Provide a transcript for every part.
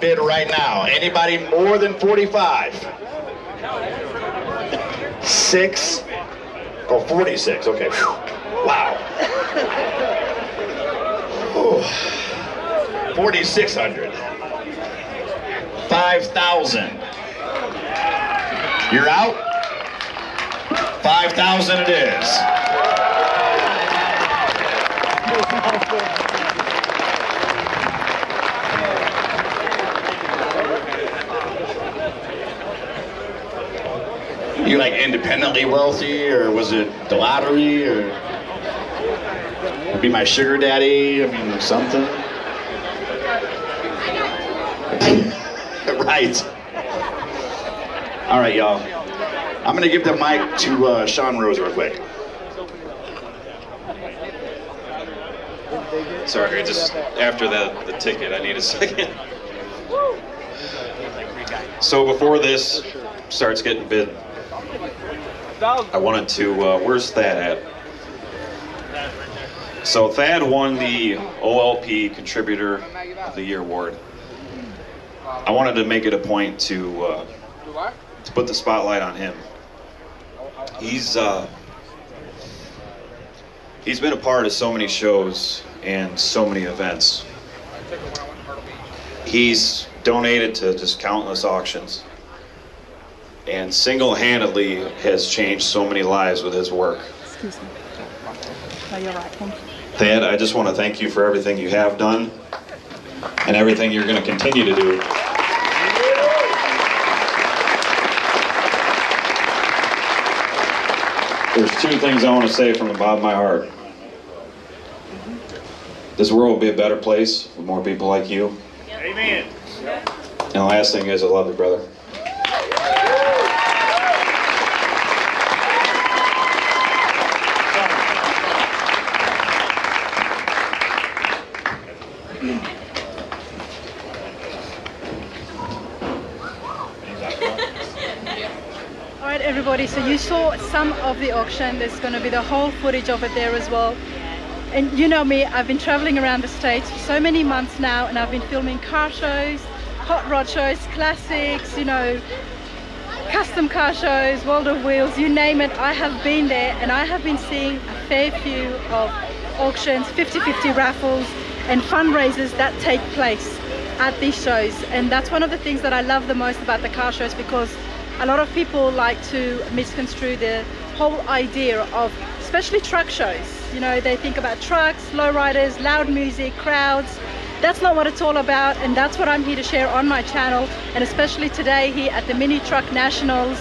Bid right now. Anybody more than 45? 6 or 46? Okay. Whew. Wow. 4,600. 5,000. You're out? 5,000 it is. You like independently wealthy, or was it the lottery, or be my sugar daddy? I mean, something. Right. All right, y'all. I'm gonna give the mic to Sean Rose real quick. Sorry, just after the ticket, I need a second. So before this starts getting bid, I wanted to, where's Thad at? So Thad won the OLP Contributor of the Year award. I wanted to make it a point to put the spotlight on him. He's been a part of so many shows and so many events. He's donated to just countless auctions and single-handedly has changed so many lives with his work. Excuse me. No, you're right. Thank you. Thad, I just want to thank you for everything you have done and everything you're going to continue to do. There's 2 things I want to say from the bottom of my heart. This world will be a better place with more people like you. Amen. And the last thing is, I love you, brother. All right, everybody, so you saw some of the auction. There's going to be the whole footage of it there as well. And you know me, I've been traveling around the States for so many months now, and I've been filming car shows, hot rod shows, classics, you know, custom car shows, World of Wheels, you name it. I have been there, and I have been seeing a fair few of auctions, 50-50 raffles and fundraisers that take place at these shows. And that's one of the things that I love the most about the car shows, because a lot of people like to misconstrue the whole idea of, especially truck shows. You know, they think about trucks, lowriders, loud music, crowds. That's not what it's all about, and that's what I'm here to share on my channel. And especially today here at the Mini Truck Nationals,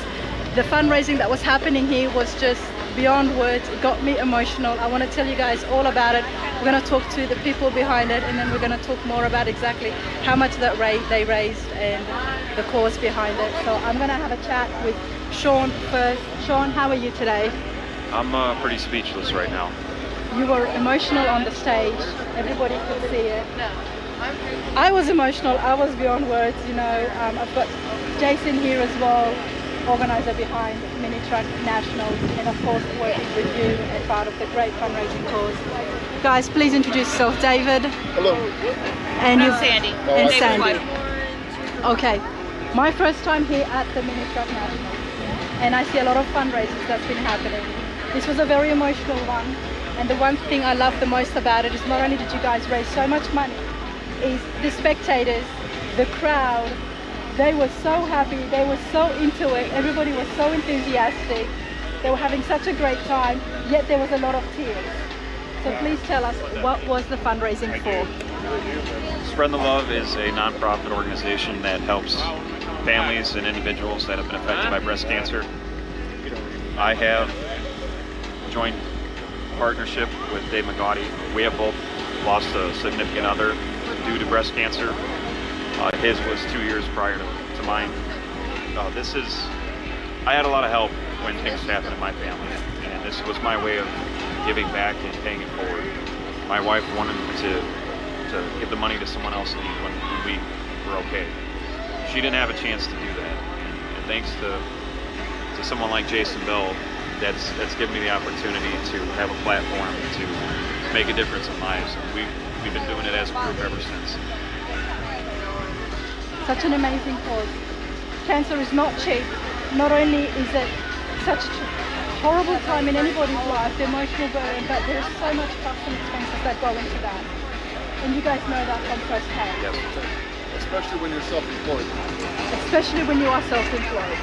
the fundraising that was happening here was just beyond words. It got me emotional. I want to tell you guys all about it. We're going to talk to the people behind it, and then we're going to talk more about exactly how much that they raised and the cause behind it. So I'm going to have a chat with Sean first. Sean, how are you today? I'm pretty speechless right now. You were emotional on the stage. Everybody could see it. I was emotional. I was beyond words. You know, I've got Jason here as well, organizer behind Mini Truck Nationals, and of course working with you as part of the great fundraising cause. Guys, please introduce yourself. David. Hello. And you. Sandy. And Sandy. Sandy. Okay. My first time here at the Mini Truck Nationals, and I see a lot of fundraisers that's been happening. This was a very emotional one. And the one thing I love the most about it is not only did you guys raise so much money, is the spectators, the crowd, they were so happy, they were so into it, everybody was so enthusiastic, they were having such a great time, yet there was a lot of tears. So please tell us, what was the fundraising for? Spreadin the Luv is a nonprofit organization that helps families and individuals that have been affected by breast cancer. I have joined partnership with Dave Mcaughty. We have both lost a significant other due to breast cancer. His was 2 years prior to mine. I had a lot of help when things happened in my family, and this was my way of giving back and paying it forward. My wife wanted to give the money to someone else in need when we were okay. She didn't have a chance to do that, and thanks to someone like Jason Bell, that's given me the opportunity to have a platform to make a difference in lives. And we've been doing it as a group ever since. Such an amazing cause. Cancer is not cheap. Not only is it such a horrible time in anybody's life, the emotional burden, but there's so much cost and expenses that go into that. And you guys know that from first hand. Yes. Especially when you're self-employed. Especially when you are self-employed.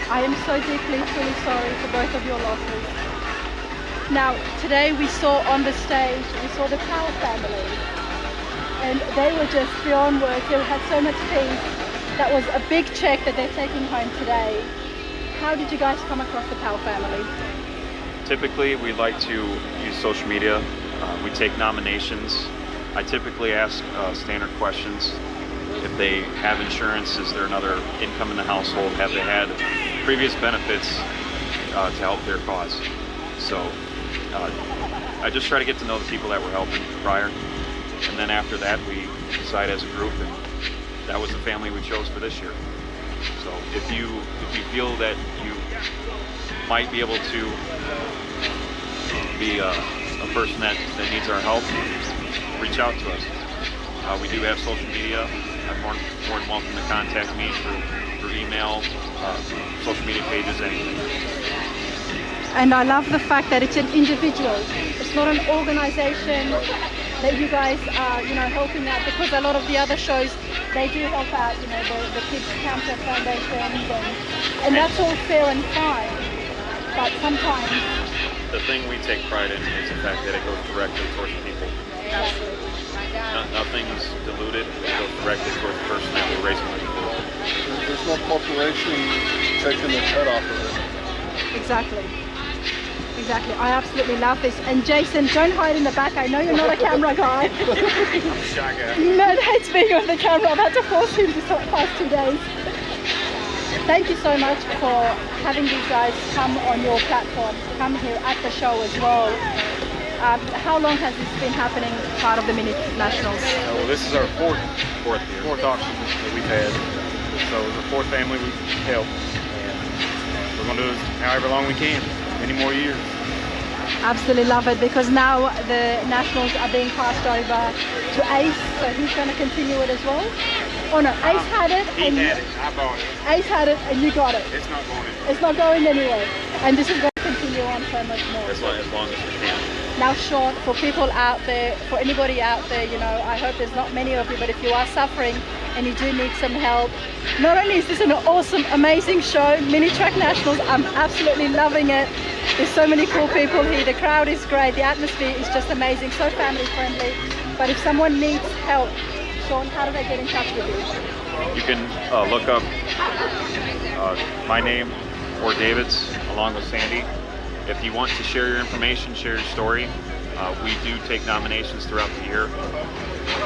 I am so deeply, truly sorry for both of your losses. Now, today we saw on the stage, we saw the Powell family. And they were just beyond words. They had so much peace. That was a big check that they're taking home today. How did you guys come across the Powell family? Typically, we like to use social media. We take nominations. I typically ask standard questions. If they have insurance, is there another income in the household? Have they had previous benefits to help their cause? So I just try to get to know the people that we're helping prior. And then after that, we decide as a group, and that was the family we chose for this year. So if you feel that you might be able to be a person that needs our help, reach out to us. We do have social media. I'm more than welcome to contact me through email, social media pages, anything. And I love the fact that it's an individual. It's not an organization that you guys are, helping out, because a lot of the other shows, they do help out, the Kids Cancer Foundations, and that's all fair and fine. But sometimes the thing we take pride in is the fact that it goes directly towards people. Nothing's diluted. It goes directly towards the person that we're raising money for. There's no corporation taking the cut off of it. Exactly. I absolutely love this. And Jason, don't hide in the back. I know you're not a camera guy. I'm a shy guy. Man hates being on the camera. I've had to force him to the past 2 days. Thank you so much for having these guys come on your platform, come here at the show as well. How long has this been happening, part of the Mini Nationals? Well, this is our fourth auction that we've had. So the fourth family we've helped. And we're going to do this however long we can, many more years. Absolutely love it, because now the Nationals are being passed over to Ace, so he's going to continue it as well. Oh no, Ace had it. He had it, I bought it. Ace had it and you got it. It's not going anywhere. It's not going anywhere. And this is going to continue on so much more. As long as we can. Now Sean, for people out there, for anybody out there, I hope there's not many of you, but if you are suffering and you do need some help, not only is this an awesome, amazing show, Mini Track Nationals, I'm absolutely loving it. There's so many cool people here, the crowd is great, the atmosphere is just amazing, so family friendly. But if someone needs help, Sean, how do they get in touch with you? You can look up my name or David's along with Sandy. If you want to share your information, share your story, we do take nominations throughout the year.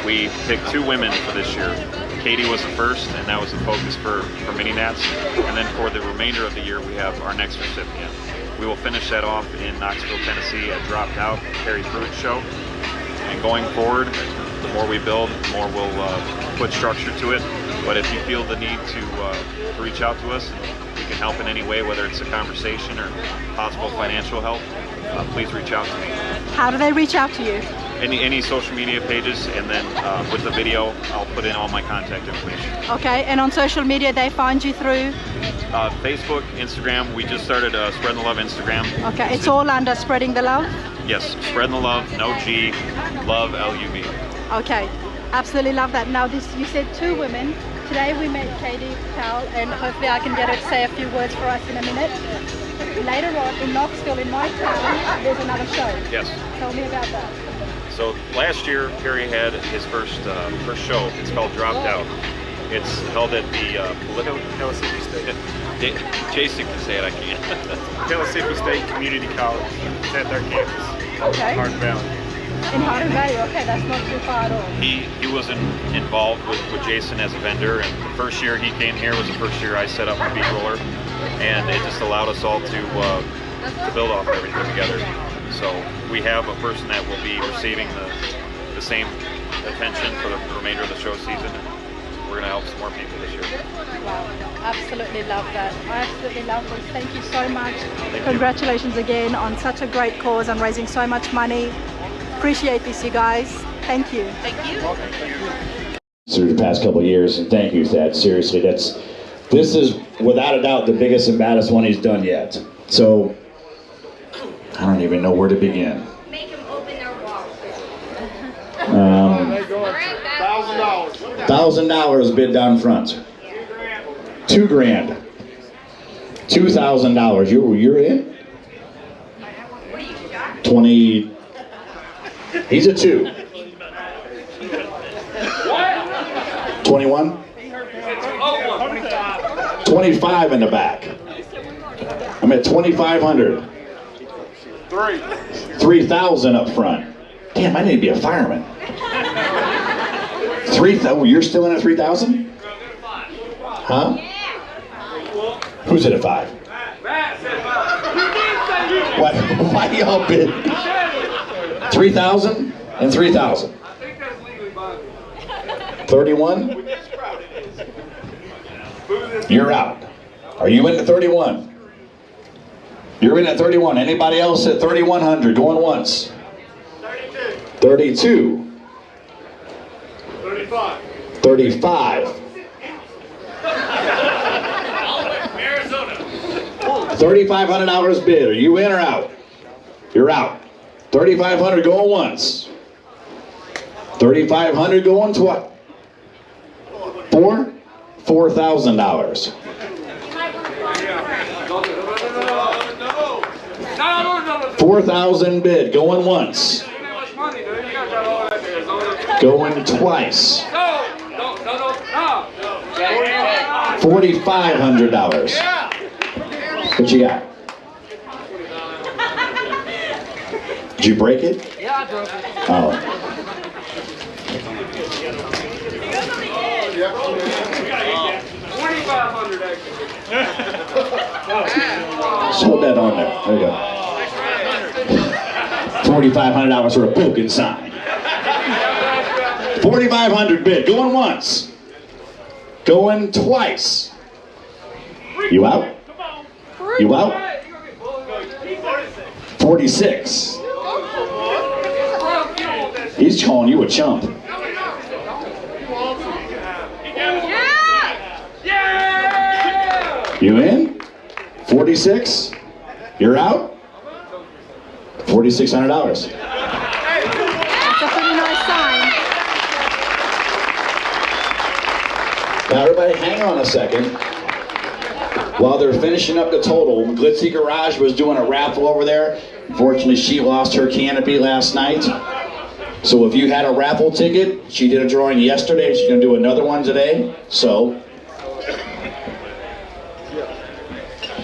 We picked 2 women for this year. Katie was the first, and that was the focus for Mini Nats. And then for the remainder of the year, we have our next recipient. We will finish that off in Knoxville, Tennessee at Dropped Out Harry Pruitt Show. And going forward, the more we build, the more we'll put structure to it. But if you feel the need to reach out to us, and we can help in any way, whether it's a conversation or possible financial help, please reach out to me. How do they reach out to you? Any social media pages, and then with the video, I'll put in all my contact information. Okay, and on social media, they find you through? Facebook, Instagram. We just started Spreadin the Luv Instagram. Okay, it's all under Spreading the Love? Yes, Spreadin the Luv, no G, Love, L-U-V. Okay, absolutely love that. Now, you said 2 women. Today we met Katie Powell, and hopefully I can get her to say a few words for us in a minute. Later on in Knoxville, in my town, there's another show. Yes. Tell me about that. So last year, Harry had his first show. It's called Dropped Out. It's held at the Pellissippi State. Jason can say it, I can't. Pellissippi State Community College. It's at their campus. Okay. Hardin Valley. In Hardin Valley, okay, that's not too far at all. He was involved with Jason as a vendor, and the first year he came here was the first year I set up a beat roller, and it just allowed us all to build off everything together. So we have a person that will be receiving the same attention for the remainder of the show season, and we're going to help some more people this year. Wow, absolutely love that. I absolutely love this. Thank you so much. Congratulations again on such a great cause and raising so much money. Appreciate this, you guys. Thank you. Thank you. through the past couple of years, and thank you for that. Seriously, this is without a doubt the biggest and baddest one he's done yet. So I don't even know where to begin. Make them open their wallet. $1,000 bid down front. $2,000. $2,000. You're in? 20. He's a 2. 21? 25 in the back. I'm at 2,500. 3,000 up front. Damn, I need to be a fireman. 3,000. You're still in at 3,000? Huh? Who's at a 5? Why do y'all bid? 3,000 and 3,000. 31? You're out. Are you in at 31? You're in at 31. Anybody else at 3,100? Going once. 32. 35. $3,500 bid. Are you in or out? You're out. 3,500 going once. 3,500 going twice. $4,000. 4,000 bid going once. Going twice. $4,500. What you got? Did you break it? Yeah, I broke it. Oh. $2,500 actually. Just hold that on there. There you go. $4,500 for a pumpkin sign. 4,500 bid. Going once. Going twice. You out? You out? 46. He's calling you a chump. You in? 46? You're out? $4,600. That's a pretty nice sign. Now everybody hang on a second. While they're finishing up the total, Glitzy Garage was doing a raffle over there. Unfortunately, she lost her canopy last night. So if you had a raffle ticket, she did a drawing yesterday. She's going to do another one today. So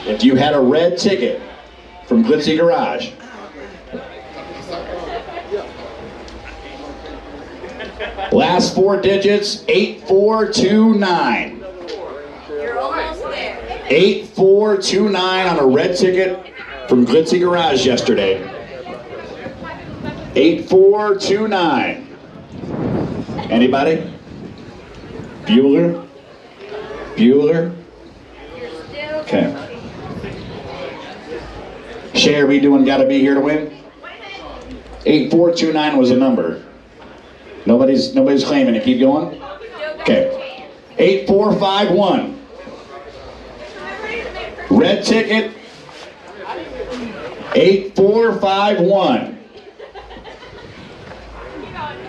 if you had a red ticket from Glitzy Garage, last 4 digits, 8429. You're almost there. 8429 on a red ticket from Glitzy Garage yesterday. 8429. Anybody? Bueller? Bueller? Okay. Shay, are we doing Gotta Be Here to Win? 8429 was a number. Nobody's claiming it. Keep going? Okay. 8451. Red ticket. 8451.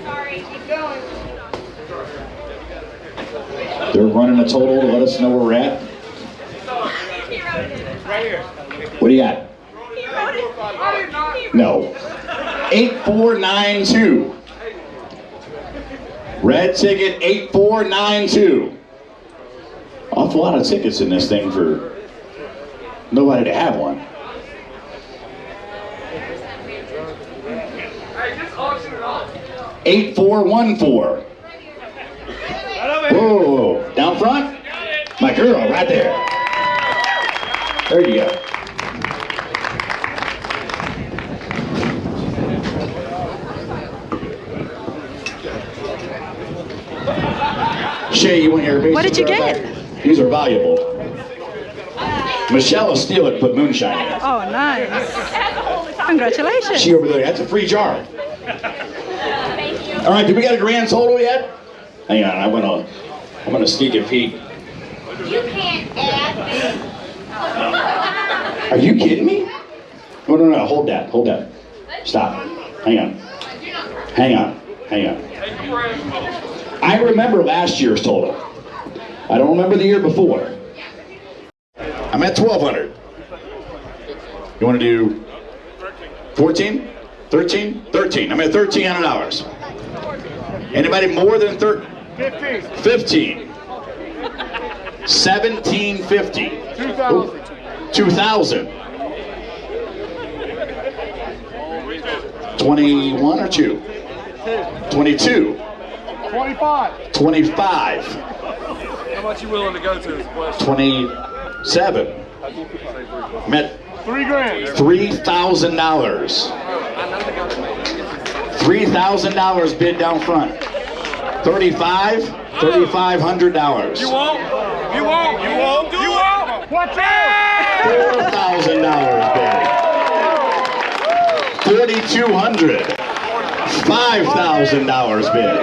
Sorry, keep going. They're running a total to let us know where we're at. What do you got? No. 8492. Red ticket 8492. Awful lot of tickets in this thing for nobody to have one. Hey, just auction it off. 8414. Whoa, down front? My girl, right there. There you go. Shay, you want your basic? What did you get? These are valuable. Michelle will steal it and put moonshine in it. Oh, nice. Congratulations. She over there, that's a free jar. All right, do we got a grand total yet? Hang on, I'm gonna sneak a peek. You can't add Are you kidding me? No, hold that. Stop. Hang on. I remember last year's total. I don't remember the year before. I'm at 1,200. You want to do 14? 13? 13. I'm at $1,300. Anybody more than 15? 1750. 2,000. 21 or 2? 22. 25. How much you willing to go to is the question. 27. I'm at $3,000. $3,000 bid down front. 35. $3,500. You won't. Watch out! $4,000 bid. 4,200. $5,000 bid.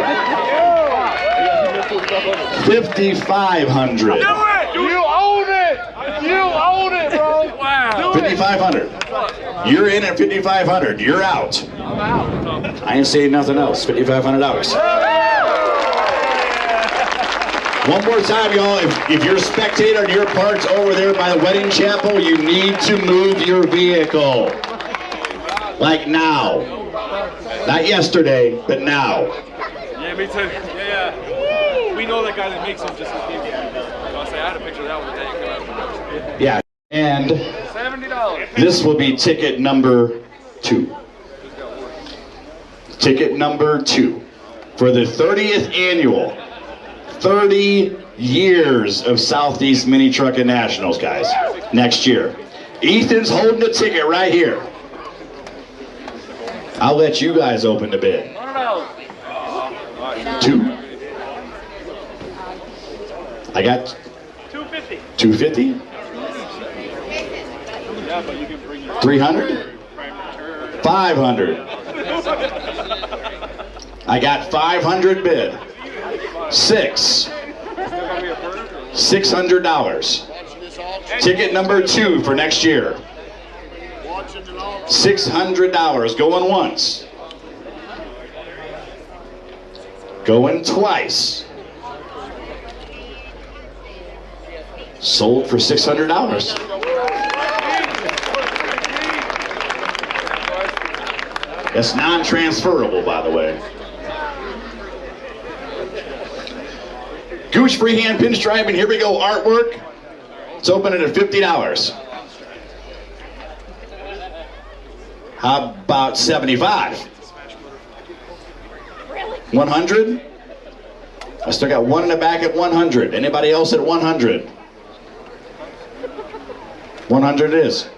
5,500. You own it, bro. Wow. 5,500. You're in at 5,500. You're out. I'm out. I ain't saying nothing else. $5,500. One more time, y'all. If you're a spectator and you're parked over there by the wedding chapel, you need to move your vehicle. Like now. Not yesterday, but now. Yeah, me too. Yeah. We know that guy that makes them just as big. I had a picture of that one today. Yeah. And $70. this will be ticket number 2. Ticket number 2 for the 30th annual 30 years of Southeast Mini Truckin' Nationals, guys. Next year. Ethan's holding the ticket right here. I'll let you guys open the bid. 2. I got 250. 250. 300. 500. I got 500 bid. 6. $600. Ticket number 2 for next year. $600 going once. Going twice. Sold for $600. That's non-transferable, by the way. Gooch freehand pinstriping. Here we go. Artwork. It's opening at $50. How about 75? 100? I still got one in the back at 100. Anybody else at 100? 100 it is.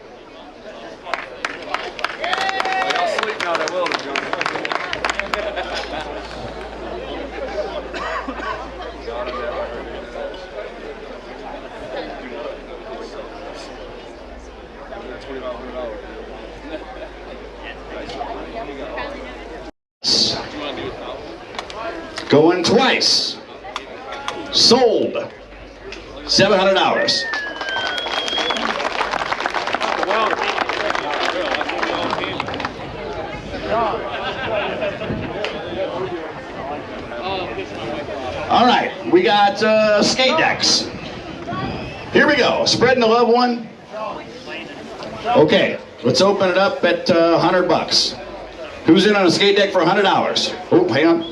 Going twice. Sold. $700. All right, we got skate decks. Here we go. Spreadin the Luv one. Okay, let's open it up at $100. Who's in on a skate deck for $100? Oh, hang on.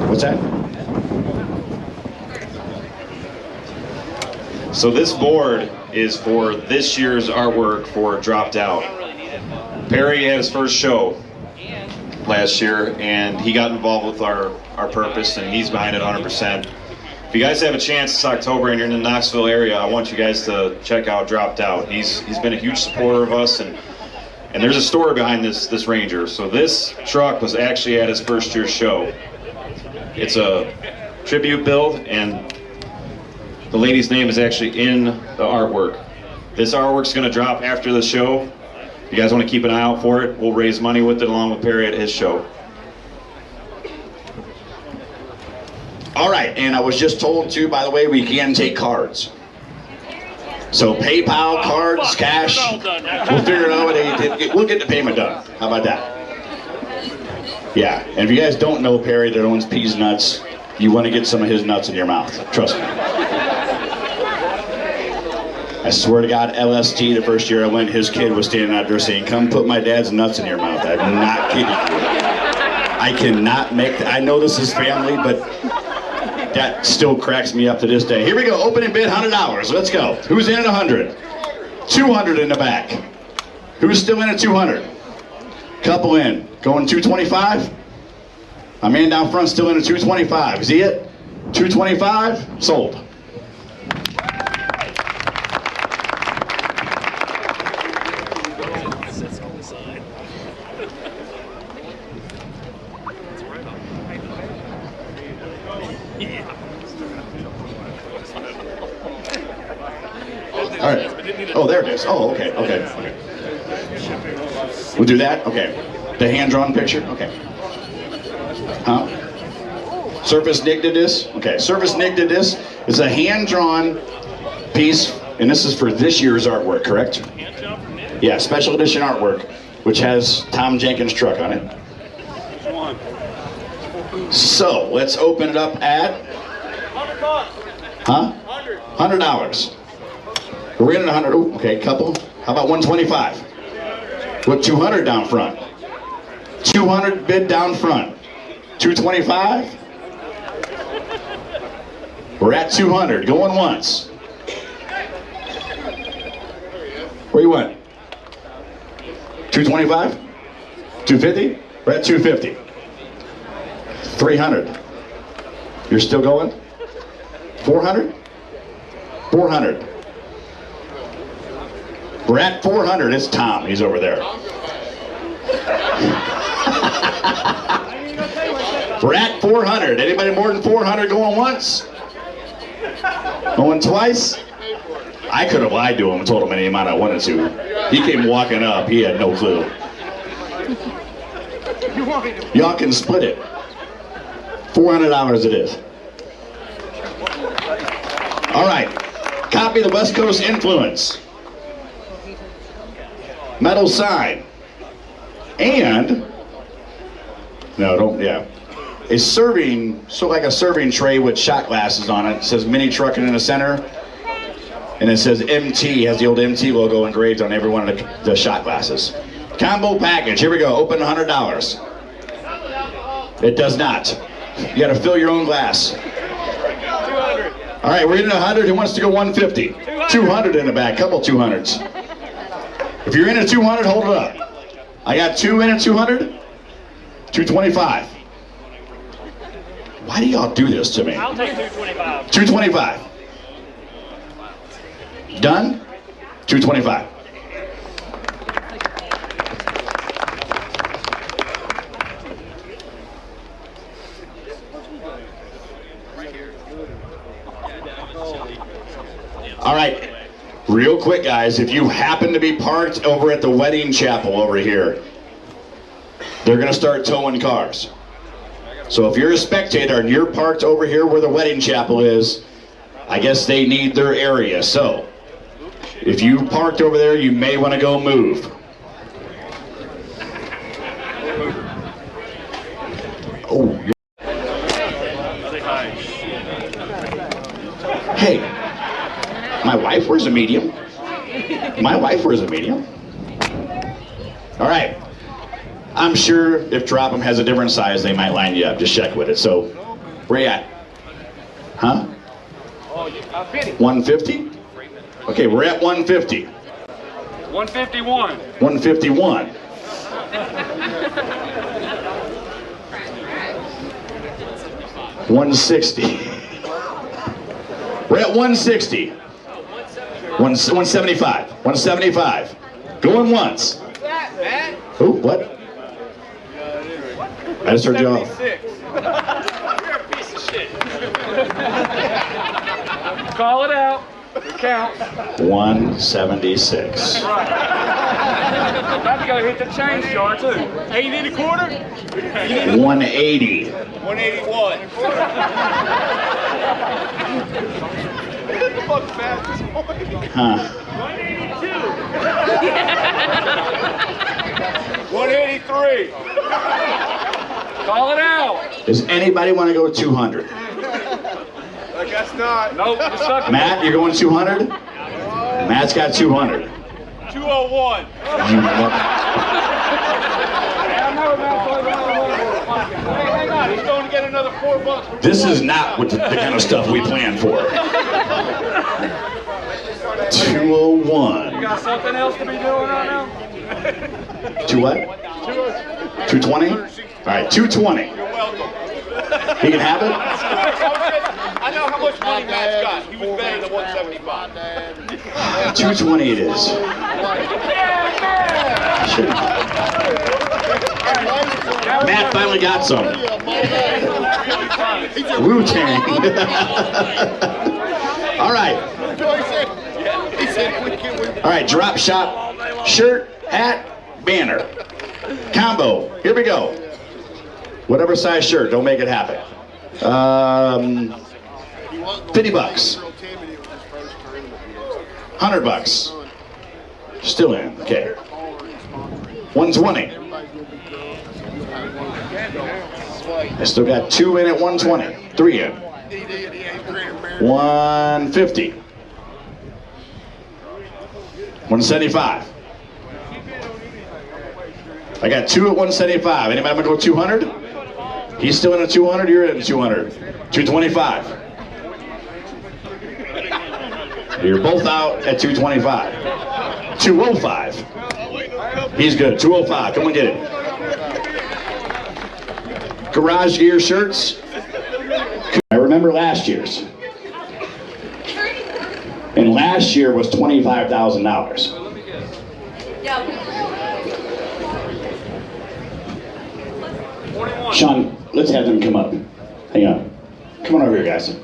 What's that? So this board is for this year's artwork for Dropped Out. Perry had his first show last year, and he got involved with our purpose, and he's behind it 100%. If you guys have a chance this October and you're in the Knoxville area, I want you guys to check out Dropped Out. He's been a huge supporter of us, and there's a story behind this Ranger. So this truck was actually at his first year's show. It's a tribute build, and the lady's name is actually in the artwork. This artwork's going to drop after the show. If you guys want to keep an eye out for it, we'll raise money with it along with Perry at his show. All right, and I was just told too, by the way, we can take cards. So PayPal, cards, cash, we'll figure out we'll get the payment done. How about that? Yeah, and if you guys don't know Perry that owns Peas Nuts, you want to get some of his nuts in your mouth. Trust me. I swear to God, LST, the first year I went, his kid was standing out there saying, "Come put my dad's nuts in your mouth." I'm not kidding you. I cannot make that. I know this is family, but that still cracks me up to this day. Here we go, opening bid, $100. Let's go. Who's in at 100? 200 in the back. Who's still in at 200? Couple in. Going 225? My man down front still in at 225. Is he it? 225? Sold. All right. Oh, there it is. Oh, okay. We'll do that? Okay. The hand-drawn picture? Okay. Huh? Surface Nick did this? Okay. Surface Nick did this. It's a hand-drawn piece, and this is for this year's artwork, correct? Yeah, special edition artwork, which has Tom Jenkins' truck on it. So, let's open it up at... Huh? $100. We're in at 100. Ooh, okay, couple. How about 125? With 200 down front. 200 bid down front. 225. We're at 200. Going once. Where you went? 225? 250? We're at 250. 300. You're still going? 400? 400. We're at 400. It's Tom. He's over there. We're at 400. Anybody more than 400 going once? Going twice? I could have lied to him and told him any amount I wanted to. He came walking up. He had no clue. Y'all can split it. $400 it is. All right. Copy the West Coast Influence. Metal sign. And, no, don't, yeah. A serving, so like a serving tray with shot glasses on it. It says mini trucking in the center. And it says MT, has the old MT logo engraved on every one of the shot glasses. Combo package, here we go, open $100. It does not. You gotta fill your own glass. 200. All right, we're in at 100, who wants to go 150? 200 in the back, couple 200s. If you're in at 200, hold it up. I got 2 in at 200, 225. Why do y'all do this to me? I'll take 225. 225. Done? 225. All right, real quick guys, if you happen to be parked over at the wedding chapel over here, they're gonna start towing cars. So if you're a spectator and you're parked over here where the wedding chapel is, I guess they need their area. So if you parked over there, you may want to go move. Oh. Hey, my wife wears a medium. My wife wears a medium. All right. I'm sure if Drop 'em has a different size, they might line you up. Just check with it. So, where you at? Huh? 150? Okay, we're at 150. 151. 151. $160. We're at 160. 175. 175. Going once. Oh, what? I just heard you off. 76. You're a piece of shit. Call it out. It counts. 176. About to go hit the change jar too. 80 and a quarter? 180. 181. Huh. 183. Call it out. Does anybody want to go 200? I guess not. Nope. You're stuck. Matt, you're going 200? Matt's got 200. 201. Hang on. He's going to get another $4. This is not what the kind of stuff we planned for. 201. You got something else to be doing right now? Two what? 220? All right, 220. You're welcome. He can have it? I know how much money Matt's got. He was betting the 175. 220 it is. Shit. Matt finally got some. Wu-Tang. All right. All right, drop shop, shirt, hat, banner. Combo. Here we go. Whatever size shirt, don't make it happen. 50 bucks. 100 bucks. Still in. Okay. 120. I still got 2 in at 120. 3 in. 150. 175. I got 2 at 175. Anybody want to go 200? He's still in at 200. You're in at 200. 225. You're both out at 225. 205. He's good. 205. Come on, get it. Garage Gear shirts. I remember last year's. And last year was $25,000. Sean, let's have them come up. Hang on. Come on over here, guys.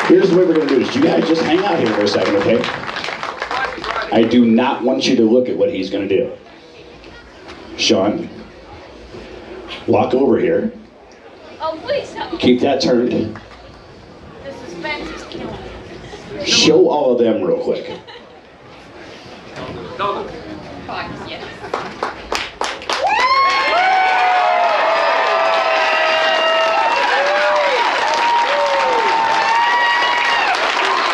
Here's the way we're going to do this. You guys just hang out here for a second, okay? I do not want you to look at what he's going to do. Sean, walk over here. Oh, please don't. Keep that turned. The suspense is killing me. Show all of them real quick. Yes.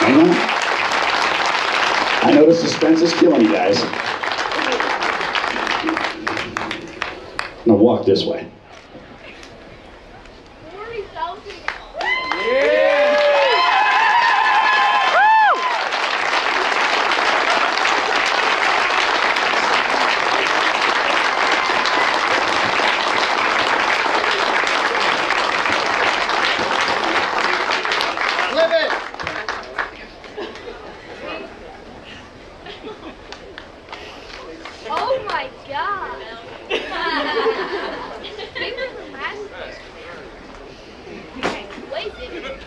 Hang on. I know the suspense is killing you guys. Now walk this way. 40,000. Oh my God. Bigger than last year. Way bigger.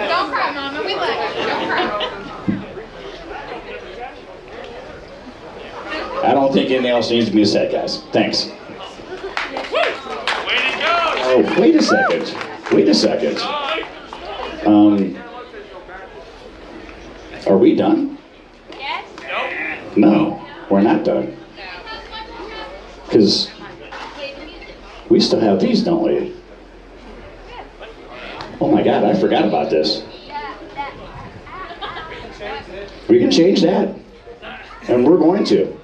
Don't cry, Mama. We love you. Don't cry. I don't think anything else needs to be said, guys. Thanks. Oh, wait a second. Wait a second. Are we done? Yes? No, we're not done. Because we still have these, don't we? Oh my God, I forgot about this. We can change that. And we're going to.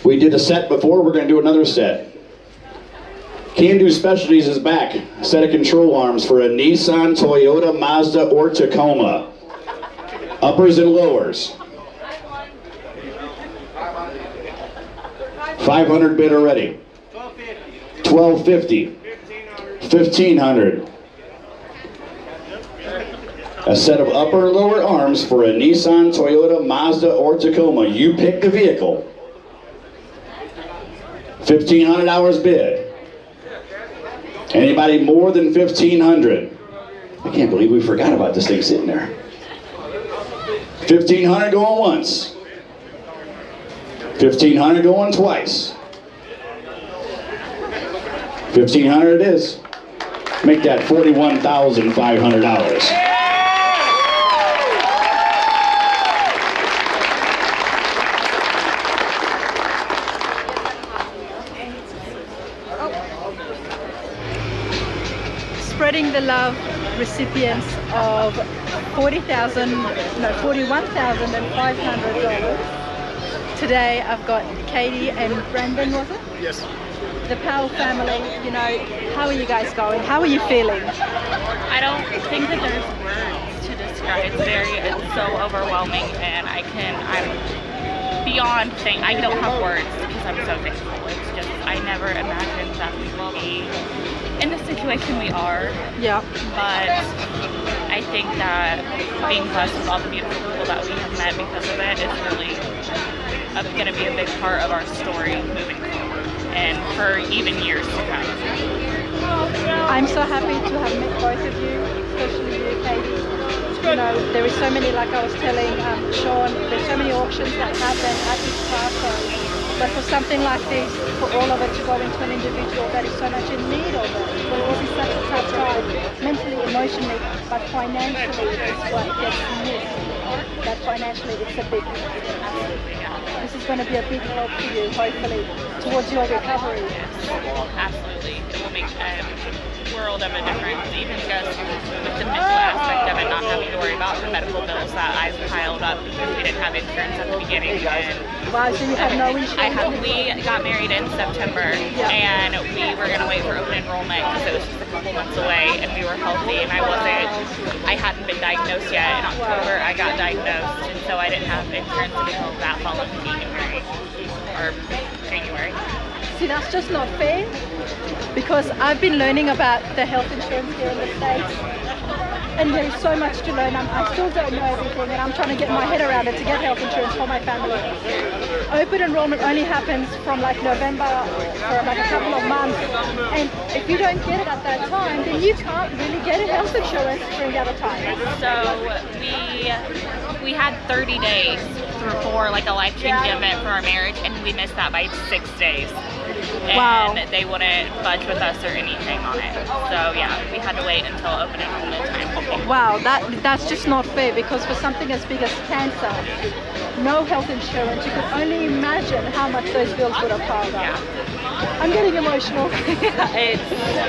We did a set before, we're going to do another set. Can-Do Specialties is back. A set of control arms for a Nissan, Toyota, Mazda, or Tacoma. Uppers and lowers. 500 bid already. 1250. 1500. A set of upper and lower arms for a Nissan, Toyota, Mazda, or Tacoma. You pick the vehicle. $1,500 bid. Anybody more than $1,500? I can't believe we forgot about this thing sitting there. $1,500 going once. $1,500 going twice. $1,500 it is. Make that $41,500. Spreading the Love recipients of $41,500. Today I've got Katie and Brendan, was it? Yes. The Powell family, you know, how are you guys going? How are you feeling? I don't think that there's words to describe. It's so overwhelming, and I'm beyond saying, I don't have words because I'm so thankful. It's just, I never imagined that we will be in the situation we are. Yeah. But I think that being blessed with all the beautiful people that we have met because of it is really going to be a big part of our story moving forward and for even years to come. I'm so happy to have met both of you, especially you, Katie. You know, there is so many, like I was telling Sean, there's so many auctions that happen at each car show. But for something like this, for all of it to go into an individual that is so much in need of it, but it wasn't such a tough time, mentally, emotionally, but financially is what gets missed. That financially it's a big This is going to be a big help for you, hopefully, towards your recovery. Absolutely. It will make a world of a difference, even just with the mental aspect of it, not having to worry about the medical bills that I've piled up because we didn't have insurance at the beginning. And wow, so you have no insurance? We got married in September, and we were going to wait for open enrollment because it was just a couple months away, and we were healthy, and I hadn't been diagnosed yet. In October, I got diagnosed, and so I didn't have insurance until that following January. See, that's just not fair, because I've been learning about the health insurance here in the States, and there's so much to learn. I still don't know everything, and I'm trying to get my head around it to get health insurance for my family. Open enrollment only happens from like November for like a couple of months, and if you don't get it at that time, then you can't really get a health insurance during the other time. So we had 30 days before like a life-changing event for our marriage, and we missed that by 6 days. And wow. They wouldn't budge with us or anything on it. So yeah, we had to wait until open enrollment time. Wow, that's just not fair, because for something as big as cancer, no health insurance, you can only imagine how much those bills would have piled up. Yeah. I'm getting emotional. It's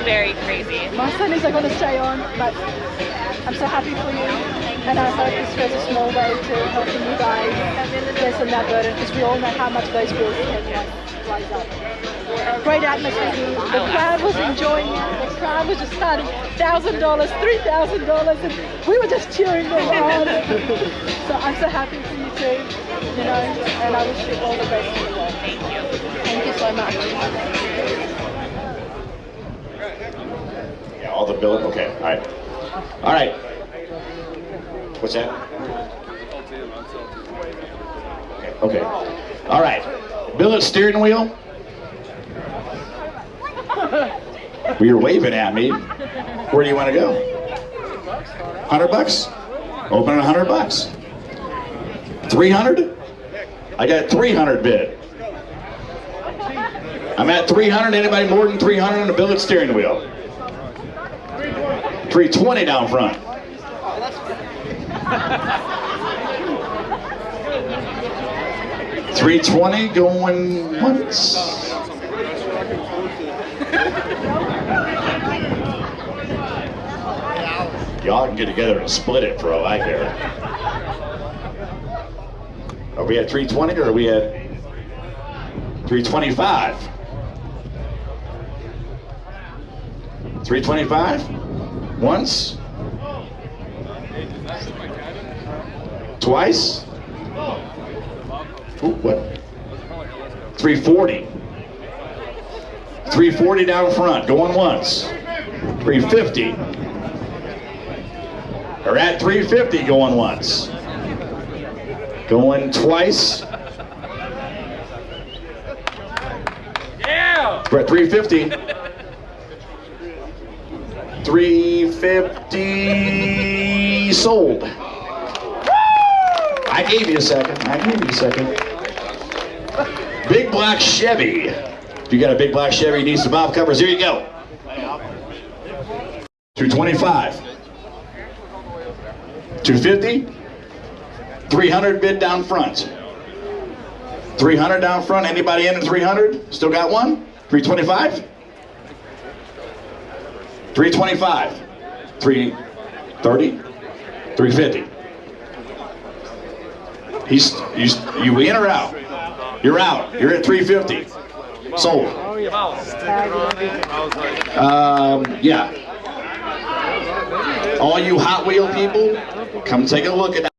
very crazy. My studies are going to stay on, but I'm so happy for you, and I hope this goes a small way to helping you guys lessen that burden, because we all know how much those bills can rise up. Great atmosphere. The crowd was enjoying it. The crowd was just starting $1,000, $3,000, and we were just cheering them on. So I'm so happy for you too, you know, and I wish you all the best in the world. Thank you. Thank you so much. Yeah, all the bill. Okay, all right. All right. What's that? Okay. All right. Billet steering wheel. Well, you're waving at me. Where do you want to go? $100? Open at $100. 300? I got 300 bid. I'm at 300. Anybody more than 300 on the billet steering wheel? 320 down front. $320 going once. Y'all can get together and split it for all I care. Are we at 320 or are we at 325? 325? Once? Twice? Ooh, what? 340. 340 down front, going once. 350. are at 350 going once. Going twice. Yeah! We're at 350. 350 sold. I gave you a second. Big black Chevy. If you got a big black Chevy, you need some valve covers, here you go. 225. 250. 300 bid down front. 300 down front. Anybody in at 300? Still got one? 325? 325. 330. 350. You in or out? You're out. You're at 350. Sold. Yeah. All you Hot Wheel people, come take a look at that.